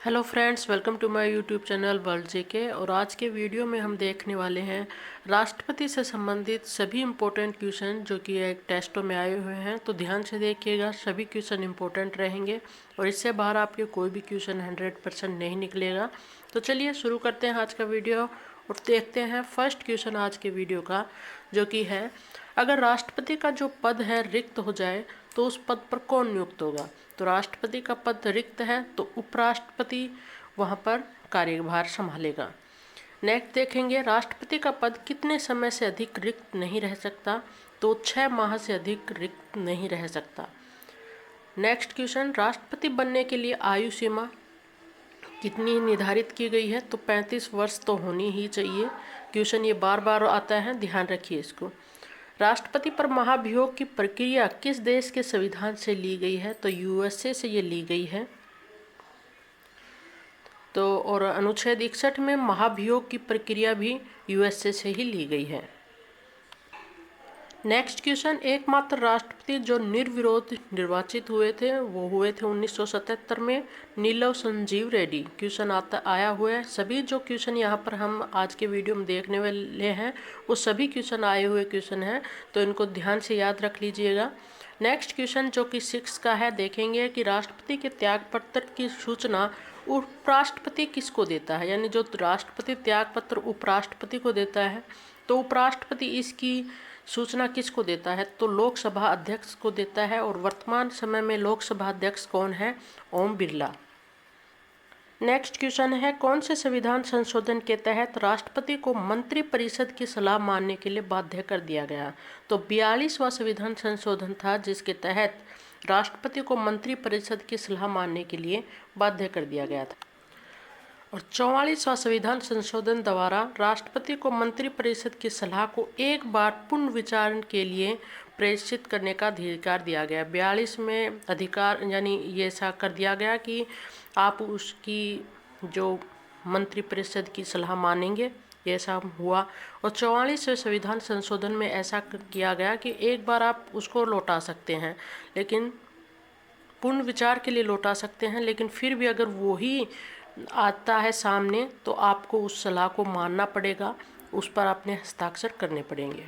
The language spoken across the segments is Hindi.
Hello friends, welcome to my YouTube channel World GK. और आज के वीडियो में हम देखने वाले हैं राष्ट्रपति से संबंधित सभी इम्पोर्टेंट क्वेश्चन जो कि एक टेस्टों में आए हुए हैं। तो ध्यान से देखिएगा, सभी क्वेश्चन इम्पोर्टेंट रहेंगे और इससे बाहर आपके कोई भी क्वेश्चन 100% नहीं निकलेगा। तो चलिए शुरू करते हैं आज का वीडियो और देखते हैं फर्स्ट क्वेश्चन आज के वीडियो का, जो कि है अगर राष्ट्रपति का जो पद है रिक्त हो जाए तो उस पद पर कौन नियुक्त होगा। तो राष्ट्रपति का पद रिक्त है तो उपराष्ट्रपति वहां पर कार्यभार संभालेगा। नेक्स्ट देखेंगे, राष्ट्रपति का पद कितने समय से अधिक रिक्त नहीं रह सकता। तो 6 माह से अधिक रिक्त नहीं रह सकता। नेक्स्ट क्वेश्चन, राष्ट्रपति बनने के लिए आयु सीमा कितनी निर्धारित की गई है। तो 35 वर्ष तो होनी ही चाहिए। क्वेश्चन ये बार बार आता है, ध्यान रखिए इसको। राष्ट्रपति पर महाभियोग की प्रक्रिया किस देश के संविधान से ली गई है। तो यूएसए से ये ली गई है। तो और अनुच्छेद 61 में महाभियोग की प्रक्रिया भी यूएसए से ही ली गई है। नेक्स्ट क्वेश्चन, एकमात्र राष्ट्रपति जो निर्विरोध निर्वाचित हुए थे वो हुए थे 1977 में नीलव संजीव रेड्डी। क्वेश्चन आया हुआ है। सभी जो क्वेश्चन यहाँ पर हम आज के वीडियो में देखने वाले हैं वो सभी क्वेश्चन आए हुए क्वेश्चन हैं, तो इनको ध्यान से याद रख लीजिएगा। नेक्स्ट क्वेश्चन जो कि 6 का है, देखेंगे कि राष्ट्रपति के त्यागपत्र की सूचना उपराष्ट्रपति किसको देता है। यानी जो राष्ट्रपति त्यागपत्र उपराष्ट्रपति को देता है तो उपराष्ट्रपति इसकी सूचना किसको देता है। तो लोकसभा अध्यक्ष को देता है और वर्तमान समय में लोकसभा अध्यक्ष कौन है, ओम बिरला। नेक्स्ट क्वेश्चन है, कौन से संविधान संशोधन के तहत राष्ट्रपति को मंत्रिपरिषद की सलाह मानने के लिए बाध्य कर दिया गया। तो 42वां संविधान संशोधन था जिसके तहत राष्ट्रपति को मंत्रिपरिषद की सलाह मानने के लिए बाध्य कर दिया गया था। और 44वां संविधान संशोधन द्वारा राष्ट्रपति को मंत्रिपरिषद की सलाह को एक बार पुनर्विचार के लिए प्रेषित करने का अधिकार दिया गया। 42 में अधिकार यानी ये ऐसा कर दिया गया कि आप उसकी जो मंत्रिपरिषद की सलाह मानेंगे, ये ऐसा हुआ। और 44वें संविधान संशोधन में ऐसा किया गया कि एक बार आप उसको लौटा सकते हैं, लेकिन पुनर्विचार के लिए लौटा सकते हैं, लेकिन फिर भी अगर वही आता है सामने तो आपको उस सलाह को मानना पड़ेगा, उस पर अपने हस्ताक्षर करने पड़ेंगे।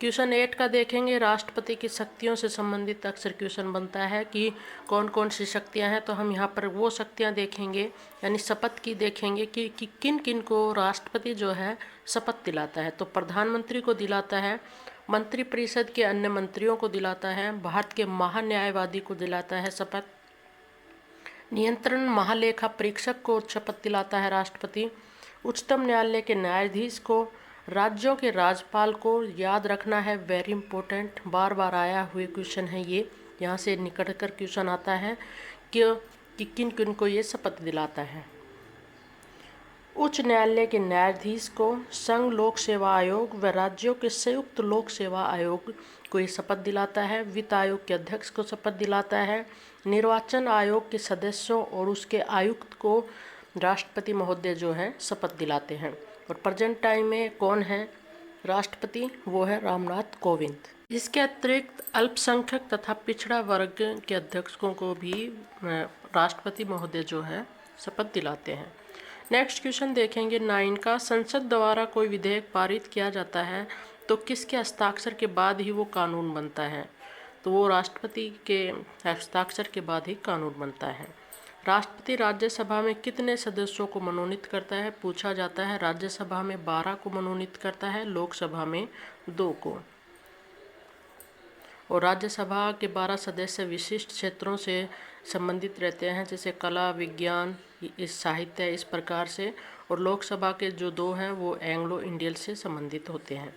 क्वेश्चन 8 का देखेंगे, राष्ट्रपति की शक्तियों से संबंधित अक्सर क्वेश्चन बनता है कि कौन कौन सी शक्तियां हैं। तो हम यहाँ पर वो शक्तियां देखेंगे यानी शपथ की देखेंगे कि किन किन को राष्ट्रपति जो है शपथ दिलाता है। तो प्रधानमंत्री को दिलाता है, मंत्रिपरिषद के अन्य मंत्रियों को दिलाता है, भारत के महान्यायवादी को दिलाता है शपथ, नियंत्रण महालेखा परीक्षक को शपथ दिलाता है राष्ट्रपति, उच्चतम न्यायालय के न्यायाधीश को, राज्यों के राज्यपाल को। याद रखना है, वेरी इंपॉर्टेंट, बार बार आया हुए क्वेश्चन है ये, यहाँ से निकल कर क्वेश्चन आता है कि किन किन को ये शपथ दिलाता है। उच्च न्यायालय के न्यायाधीश को, संघ लोक सेवा आयोग व राज्यों के संयुक्त लोक सेवा आयोग को ये शपथ दिलाता है, वित्त आयोग के अध्यक्ष को शपथ दिलाता है, निर्वाचन आयोग के सदस्यों और उसके आयुक्त को राष्ट्रपति महोदय जो है शपथ दिलाते हैं। और प्रेजेंट टाइम में कौन है राष्ट्रपति, वो है रामनाथ कोविंद। इसके अतिरिक्त अल्पसंख्यक तथा पिछड़ा वर्ग के अध्यक्षों को भी राष्ट्रपति महोदय जो है शपथ दिलाते हैं। नेक्स्ट क्वेश्चन देखेंगे 9 का, संसद द्वारा कोई विधेयक पारित किया जाता है तो किसके हस्ताक्षर के बाद ही वो कानून बनता है। तो वो राष्ट्रपति के हस्ताक्षर के बाद ही कानून बनता है। राष्ट्रपति राज्यसभा में कितने सदस्यों को मनोनीत करता है, पूछा जाता है। राज्यसभा में 12 को मनोनीत करता है, लोकसभा में 2 को। और राज्यसभा के 12 सदस्य विशिष्ट क्षेत्रों से संबंधित रहते हैं, जैसे कला, विज्ञान, इस साहित्य, इस प्रकार से। और लोकसभा के जो 2 हैं वो एंग्लो इंडियन से संबंधित होते हैं।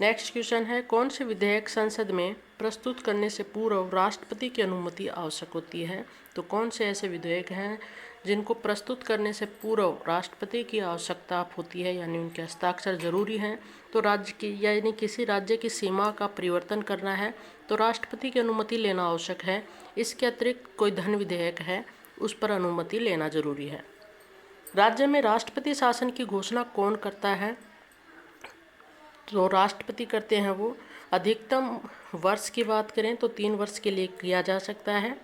नेक्स्ट क्वेश्चन है, कौन से विधेयक संसद में प्रस्तुत करने से पूर्व राष्ट्रपति की अनुमति आवश्यक होती है। तो कौन से ऐसे विधेयक हैं जिनको प्रस्तुत करने से पूर्व राष्ट्रपति की आवश्यकता होती है, यानी उनके हस्ताक्षर जरूरी हैं। तो राज्य की यानी किसी राज्य की सीमा का परिवर्तन करना है तो राष्ट्रपति की अनुमति लेना आवश्यक है। इसके अतिरिक्त कोई धन विधेयक है उस पर अनुमति लेना जरूरी है। राज्य में राष्ट्रपति शासन की घोषणा कौन करता है। तो राष्ट्रपति करते हैं वो। अधिकतम वर्ष की बात करें तो 3 वर्ष के लिए किया जा सकता है।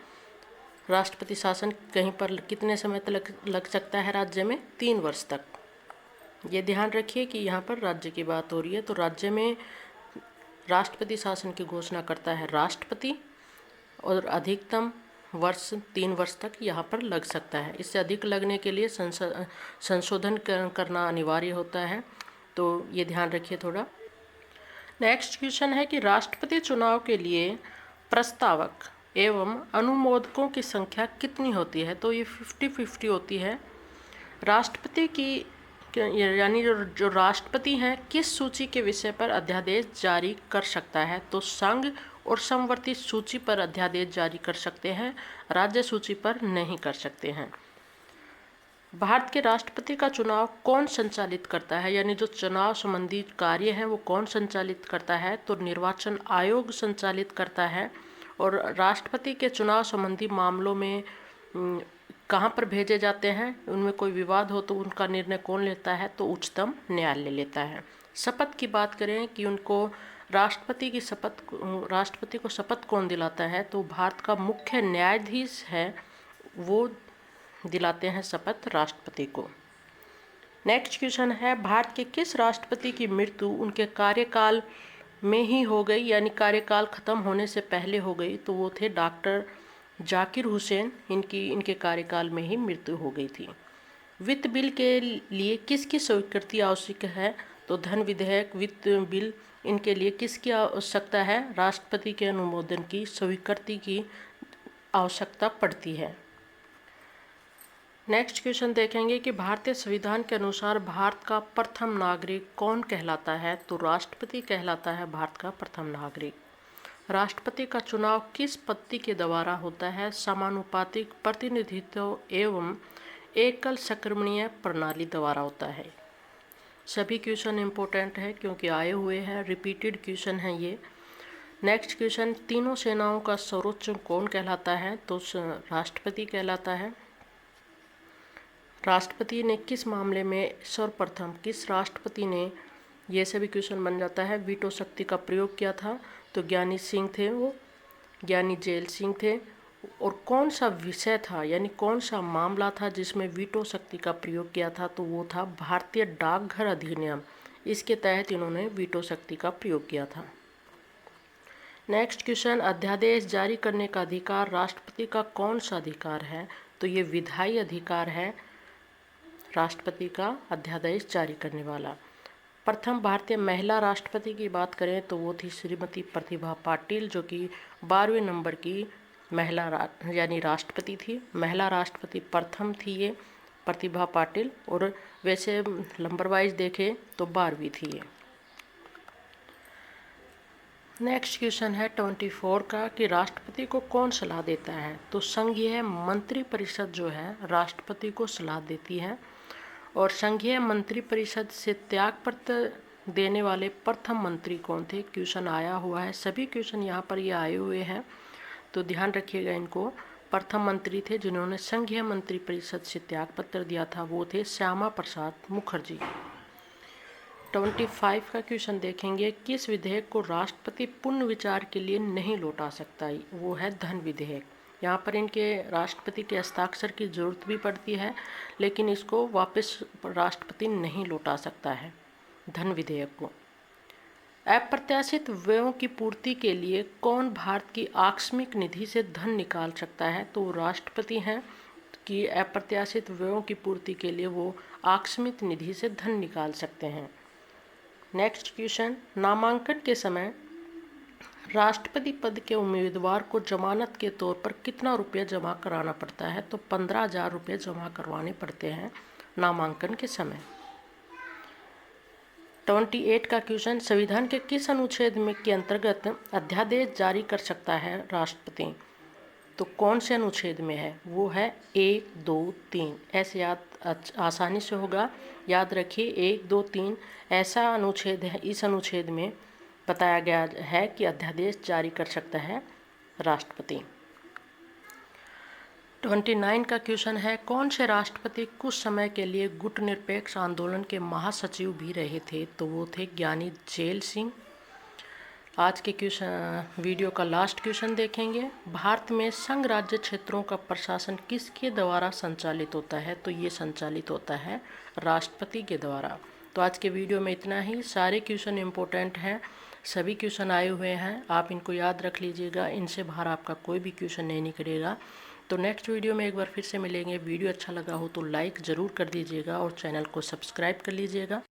राष्ट्रपति शासन कहीं पर कितने समय तक लग सकता है राज्य में? 3 वर्ष तक। ये ध्यान रखिए कि यहाँ पर राज्य की बात हो रही है, तो राज्य में राष्ट्रपति शासन की घोषणा करता है राष्ट्रपति, और अधिकतम वर्ष 3 वर्ष तक यहाँ पर लग सकता है। इससे अधिक लगने के लिए संशोधन करना अनिवार्य होता है, तो ये ध्यान रखिए थोड़ा। नेक्स्ट क्वेश्चन है कि राष्ट्रपति चुनाव के लिए प्रस्तावक एवं अनुमोदकों की संख्या कितनी होती है? तो ये 50-50 होती है। राष्ट्रपति की यानी जो राष्ट्रपति हैं किस सूची के विषय पर अध्यादेश जारी कर सकता है? तो संघ और समवर्ती सूची पर अध्यादेश जारी कर सकते हैं, राज्य सूची पर नहीं कर सकते हैं। भारत के राष्ट्रपति का चुनाव कौन संचालित करता है? यानी जो चुनाव संबंधी कार्य हैं वो कौन संचालित करता है? तो निर्वाचन आयोग संचालित करता है। और राष्ट्रपति के चुनाव संबंधी मामलों में कहाँ पर भेजे जाते हैं, उनमें कोई विवाद हो तो उनका निर्णय कौन लेता है? तो उच्चतम न्यायालय लेता है। शपथ की बात करें कि उनको राष्ट्रपति को शपथ कौन दिलाता है? तो भारत का मुख्य न्यायाधीश है, वो दिलाते हैं शपथ राष्ट्रपति को। नेक्स्ट क्वेश्चन है, भारत के किस राष्ट्रपति की मृत्यु उनके कार्यकाल में ही हो गई, यानी कार्यकाल खत्म होने से पहले हो गई? तो वो थे डॉक्टर जाकिर हुसैन, इनके कार्यकाल में ही मृत्यु हो गई थी। वित्त बिल के लिए किसकी स्वीकृति आवश्यक है? तो धन विधेयक, वित्त बिल, इनके लिए किसकी आवश्यकता है? राष्ट्रपति के अनुमोदन की, स्वीकृति की आवश्यकता पड़ती है। नेक्स्ट क्वेश्चन देखेंगे कि भारतीय संविधान के अनुसार भारत का प्रथम नागरिक कौन कहलाता है? तो राष्ट्रपति कहलाता है भारत का प्रथम नागरिक। राष्ट्रपति का चुनाव किस पद्धति के द्वारा होता है? समानुपातिक प्रतिनिधित्व एवं एकल संक्रमणीय प्रणाली द्वारा होता है। सभी क्वेश्चन इंपॉर्टेंट है क्योंकि आए हुए हैं, रिपीटेड क्वेश्चन है ये। नेक्स्ट क्वेश्चन, तीनों सेनाओं का सर्वोच्च कौन कहलाता है? तो राष्ट्रपति कहलाता है। राष्ट्रपति ने किस मामले में सर्वप्रथम, किस राष्ट्रपति ने, ये सभी क्वेश्चन बन जाता है, वीटो शक्ति का प्रयोग किया था? तो ज्ञानी सिंह थे, वो ज्ञानी जैल सिंह थे। और कौन सा विषय था, यानी कौन सा मामला था जिसमें वीटो शक्ति का प्रयोग किया था? तो वो था भारतीय डाकघर अधिनियम, इसके तहत इन्होंने वीटो शक्ति का प्रयोग किया था। नेक्स्ट क्वेश्चन, अध्यादेश जारी करने का अधिकार राष्ट्रपति का कौन सा अधिकार है? तो ये विधायी अधिकार है राष्ट्रपति का, अध्यादेश जारी करने वाला। प्रथम भारतीय महिला राष्ट्रपति की बात करें तो वो थी श्रीमती प्रतिभा पाटिल, जो कि 12वें नंबर की महिला यानी राष्ट्रपति थी। महिला राष्ट्रपति प्रथम थी ये प्रतिभा पाटिल, और वैसे नंबर वाइज देखें तो 12वीं थी ये। नेक्स्ट क्वेश्चन है 24 का कि राष्ट्रपति को कौन सलाह देता है? तो संघीय मंत्रिपरिषद जो है राष्ट्रपति को सलाह देती है। और संघीय मंत्रिपरिषद से त्यागपत्र देने वाले प्रथम मंत्री कौन थे? क्वेश्चन आया हुआ है, सभी क्वेश्चन यहाँ पर ये आए हुए हैं, तो ध्यान रखिएगा इनको। प्रथम मंत्री थे जिन्होंने संघीय मंत्रिपरिषद से त्यागपत्र दिया था, वो थे श्यामा प्रसाद मुखर्जी। 25 का क्वेश्चन देखेंगे, किस विधेयक को राष्ट्रपति पुनर्विचार के लिए नहीं लौटा सकता? वो है धन विधेयक। यहाँ पर इनके राष्ट्रपति के हस्ताक्षर की जरूरत भी पड़ती है, लेकिन इसको वापस राष्ट्रपति नहीं लौटा सकता है धन विधेयक को। अप्रत्याशित व्ययों की पूर्ति के लिए कौन भारत की आकस्मिक निधि से धन निकाल सकता है? तो राष्ट्रपति हैं कि अप्रत्याशित व्ययों की पूर्ति के लिए वो आकस्मिक निधि से धन निकाल सकते हैं। नेक्स्ट क्वेश्चन, नामांकन के समय राष्ट्रपति पद के उम्मीदवार को जमानत के तौर पर कितना रुपया जमा कराना पड़ता है? तो 15,000 रुपये जमा करवाने पड़ते हैं नामांकन के समय। 28 का क्वेश्चन, संविधान के किस अनुच्छेद में के अंतर्गत अध्यादेश जारी कर सकता है राष्ट्रपति? तो कौन से अनुच्छेद में है? वो है 1, 2, 3। ऐसे याद आसानी से होगा, याद रखिए 1, 2, 3 ऐसा अनुच्छेद है। इस अनुच्छेद में बताया गया है कि अध्यादेश जारी कर सकता है राष्ट्रपति। 29 का क्वेश्चन है, कौन से राष्ट्रपति कुछ समय के लिए गुटनिरपेक्ष आंदोलन के महासचिव भी रहे थे? तो वो थे ज्ञानी जैल सिंह। आज के क्वेश्चन वीडियो का लास्ट क्वेश्चन देखेंगे। भारत में संघ राज्य क्षेत्रों का प्रशासन किसके द्वारा संचालित होता है? तो ये संचालित होता है राष्ट्रपति के द्वारा। तो आज के वीडियो में इतना ही। सारे क्वेश्चन इम्पोर्टेंट हैं, सभी क्वेश्चन आए हुए हैं, आप इनको याद रख लीजिएगा। इनसे बाहर आपका कोई भी क्वेश्चन नहीं निकलेगा। तो नेक्स्ट वीडियो में एक बार फिर से मिलेंगे। वीडियो अच्छा लगा हो तो लाइक ज़रूर कर दीजिएगा और चैनल को सब्सक्राइब कर लीजिएगा।